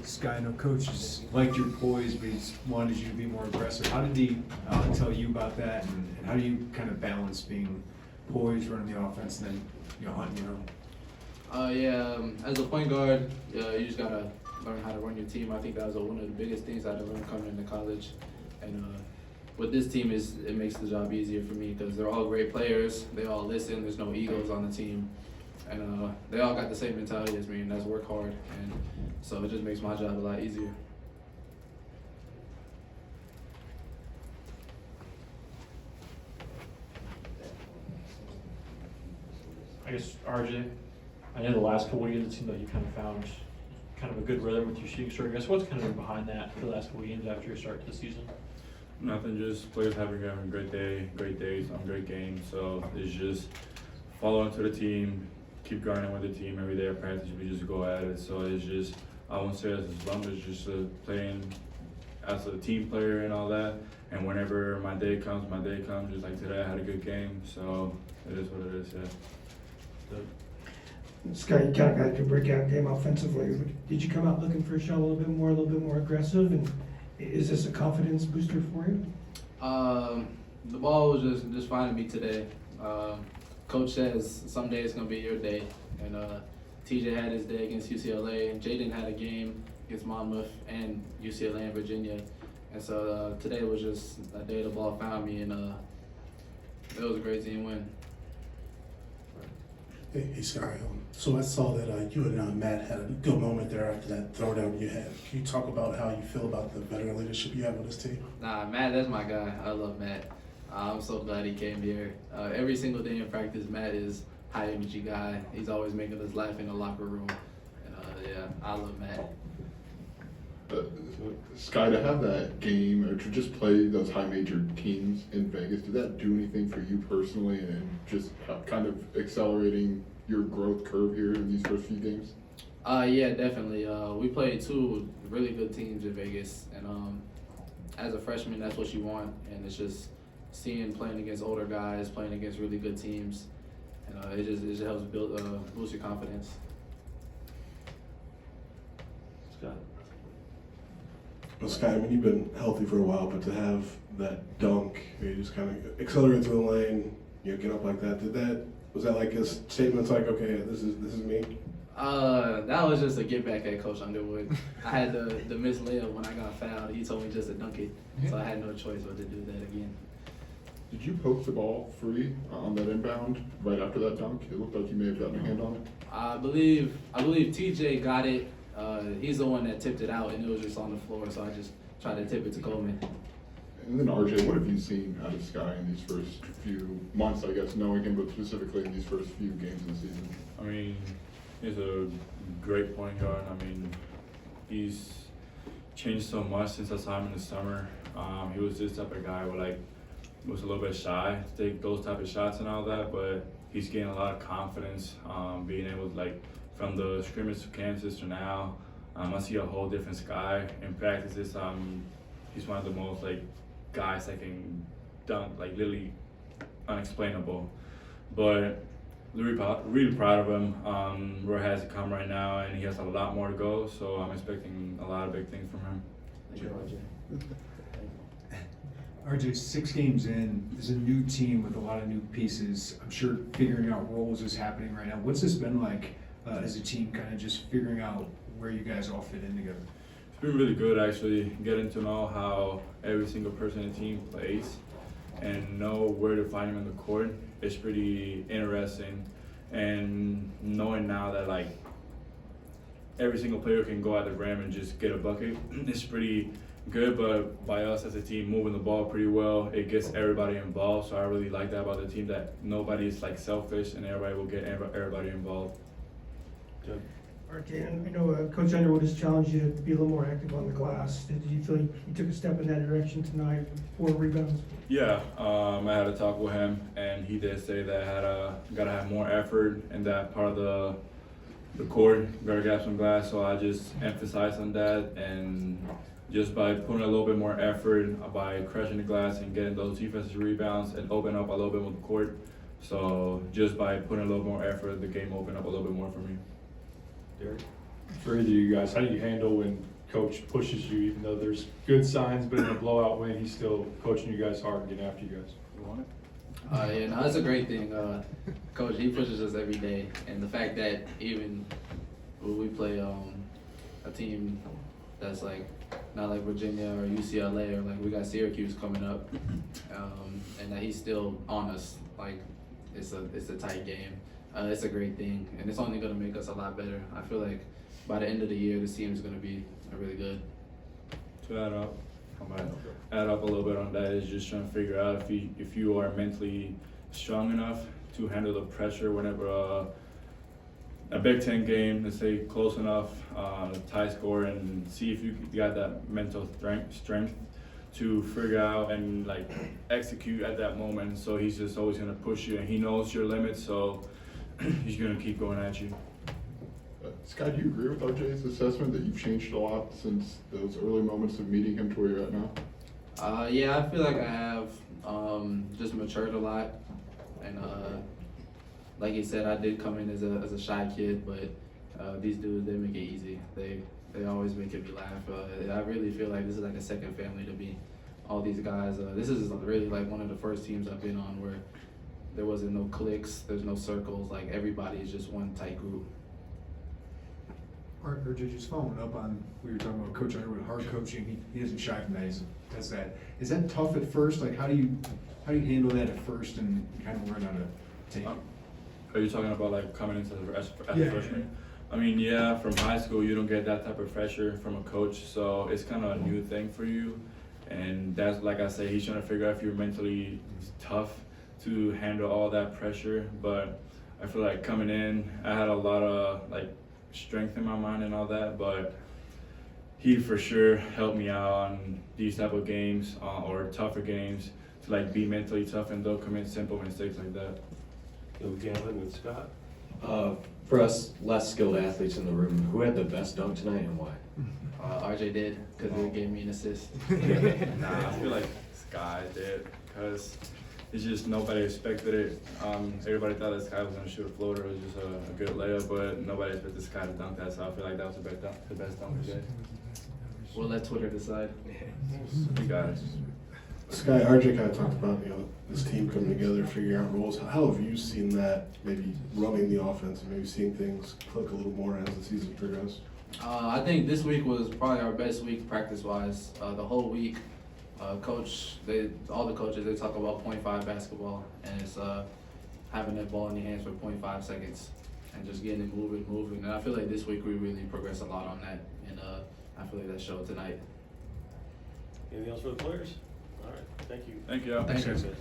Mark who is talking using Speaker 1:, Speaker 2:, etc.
Speaker 1: Skyy, I know coaches liked your poise, but he wanted you to be more aggressive. How did he tell you about that, and how do you kind of balance being poised, running the offense, and then hunting your own?
Speaker 2: As a point guard, you just gotta learn how to run your team. I think that was one of the biggest things I had to learn coming into college. And with this team, it makes the job easier for me because they're all great players. They all listen. There's no egos on the team. And they all got the same mentality as me, and that's work hard. And so it just makes my job a lot easier.
Speaker 3: I guess, RJ, I know the last couple of games it seemed like you kind of found kind of a good rhythm with your shooting stroke. I guess what's kind of behind that for the last couple of games after your start to the season?
Speaker 4: Nothing, just players having a great day, great days, great games. So it's just follow into the team, keep grinding with the team every day at practice. We just go at it. So it's just, I won't say it's as long as just playing as a team player and all that. And whenever my day comes, just like today I had a good game. So it is what it is, yeah.
Speaker 5: Skyy, you kind of got your breakout game offensively. Did you come out looking for a shot a little bit more aggressive? And is this a confidence booster for you?
Speaker 2: The ball was just finding me today. Coach says someday it's gonna be your day, and TJ had his day against UCLA, and Jaden had a game against Monmouth and UCLA and Virginia, and so today was just a day the ball found me, and it was a great team win.
Speaker 6: Hey Skyy, so I saw that you and Matt had a good moment there after that throwdown you had. Can you talk about how you feel about the veteran leadership you have on this team?
Speaker 2: Nah, Matt, that's my guy. I love Matt. I'm so glad he came here. Every single day in practice, Matt is high energy guy. He's always making us laugh in the locker room. And I love Matt.
Speaker 7: Skyy, to have that game or to just play those high major teams in Vegas, did that do anything for you personally and just kind of accelerating your growth curve here in these first few games?
Speaker 2: Yeah, definitely. We played two really good teams in Vegas, and as a freshman, that's what you want. And it's just playing against older guys, playing against really good teams, and it just helps boost your confidence.
Speaker 3: Scott.
Speaker 8: Well, Skyy, I mean, you've been healthy for a while, but to have that dunk, you just kind of accelerate through the lane, get up like that. Was that like a statement like, okay, this is me?
Speaker 2: That was just a get back at Coach Underwood. I had the missed layup when I got fouled. He told me just to dunk it, so I had no choice but to do that again.
Speaker 7: Did you poke the ball free on that inbound right after that dunk? It looked like you may have gotten a hand on it.
Speaker 2: I believe TJ got it. He's the one that tipped it out, and it was just on the floor, so I just tried to tip it to Coleman.
Speaker 7: And then RJ, what have you seen out of Skyy in these first few months, I guess, knowing him, but specifically in these first few games of the season?
Speaker 4: I mean, he's a great point guard. I mean, he's changed so much since I saw him in the summer. He was this type of guy who was a little bit shy to take those type of shots and all that, but he's gained a lot of confidence, being able to from the scrimmage to Kansas to now. I see a whole different Skyy in practices. He's one of the most guys that can dunk literally unexplainable. But really proud of him. Where he has to come right now, and he has a lot more to go. So I'm expecting a lot of big things from him.
Speaker 2: Thank you, RJ.
Speaker 1: RJ, 6 games in, there's a new team with a lot of new pieces. I'm sure figuring out roles is happening right now. What's this been like as a team, kind of just figuring out where you guys all fit in together?
Speaker 4: It's been really good, actually, getting to know how every single person in the team plays and know where to find them in the court. It's pretty interesting, and knowing now that every single player can go at the rim and just get a bucket, it's pretty good. But by us as a team moving the ball pretty well, it gets everybody involved. So I really like that about the team, that nobody is selfish and everybody will get everybody involved.
Speaker 3: Good.
Speaker 5: RJ, I know Coach Underwood has challenged you to be a little more active on the glass. Did you feel you took a step in that direction tonight? 4 rebounds.
Speaker 4: Yeah, I had a talk with him, and he did say that I gotta have more effort in that part of the court. Gotta grab some glass, so I just emphasized on that, and just by putting a little bit more effort, by crushing the glass and getting those defensive rebounds and open up a little bit with the court. So just by putting a little more effort, the game opened up a little bit more for me.
Speaker 3: Derek? For either of you guys, how do you handle when
Speaker 9: coach pushes you, even though there's good signs, but in a blowout win, he's still coaching you guys hard and getting after you guys.
Speaker 4: You want it?
Speaker 2: Yeah, no, it's a great thing. Coach, he pushes us every day, and the fact that even when we play a team that's like not like Virginia or UCLA or like we got Syracuse coming up, and that he's still on us, like it's a tight game. It's a great thing, and it's only gonna make us a lot better. I feel like by the end of the year, this team is gonna be really good.
Speaker 4: To add up, I might add up a little bit on that is just trying to figure out if you are mentally strong enough to handle the pressure whenever a Big Ten game, let's say close enough, tie score, and see if you got that mental strength to figure out and like execute at that moment. So he's just always gonna push you, and he knows your limits, so he's gonna keep going at you.
Speaker 7: Skyy, do you agree with RJ's assessment that you've changed a lot since those early moments of meeting him to where you're at now?
Speaker 2: Yeah, I feel like I have just matured a lot, and like he said, I did come in as a shy kid, but these dudes, they make it easy. They always making me laugh. I really feel like this is like a second family to me. All these guys, this is really like one of the first teams I've been on where there wasn't no cliques, there's no circles, like everybody is just one tight group.
Speaker 1: RJ, just following up on, we were talking about Coach Underwood, hard coaching, he doesn't shy from that, he does that. Is that tough at first? Like, how do you handle that at first and kind of learn how to take it?
Speaker 4: Are you talking about like coming into as a
Speaker 1: Yeah.
Speaker 4: freshman? I mean, yeah, from high school you don't get that type of pressure from a coach, so it's kind of a new thing for you. And that's, like I say, he's trying to figure out if you're mentally tough to handle all that pressure. But I feel like coming in, I had a lot of like strength in my mind and all that, but he for sure helped me out on these type of games or tougher games to like be mentally tough and don't commit simple mistakes like that.
Speaker 10: Go Gavin with Scott.
Speaker 11: For us less skilled athletes in the room, who had the best dunk tonight and why?
Speaker 2: RJ did, because he gave me an assist.
Speaker 4: Nah, I feel like Skyy did, because it's just nobody expected it. Everybody thought that Skyy was gonna shoot a floater. It was just a good layup, but nobody expected Skyy to dunk that. So I feel like that was the best dunk today.
Speaker 2: We'll let Twitter decide.
Speaker 4: You got it.
Speaker 8: Skyy, RJ kind of talked about, this team coming together, figuring out roles. How have you seen that, maybe running the offense and maybe seeing things click a little more as the season progressed?
Speaker 2: I think this week was probably our best week practice-wise. The whole week, all the coaches, they talk about 0.5 basketball, and it's having that ball in your hands for 0.5 seconds and just getting it moving. And I feel like this week we really progressed a lot on that, and I feel like that showed tonight.
Speaker 10: Anything else for the players? All right, thank you.
Speaker 4: Thank you.
Speaker 2: Thanks,
Speaker 10: Thanks, guys.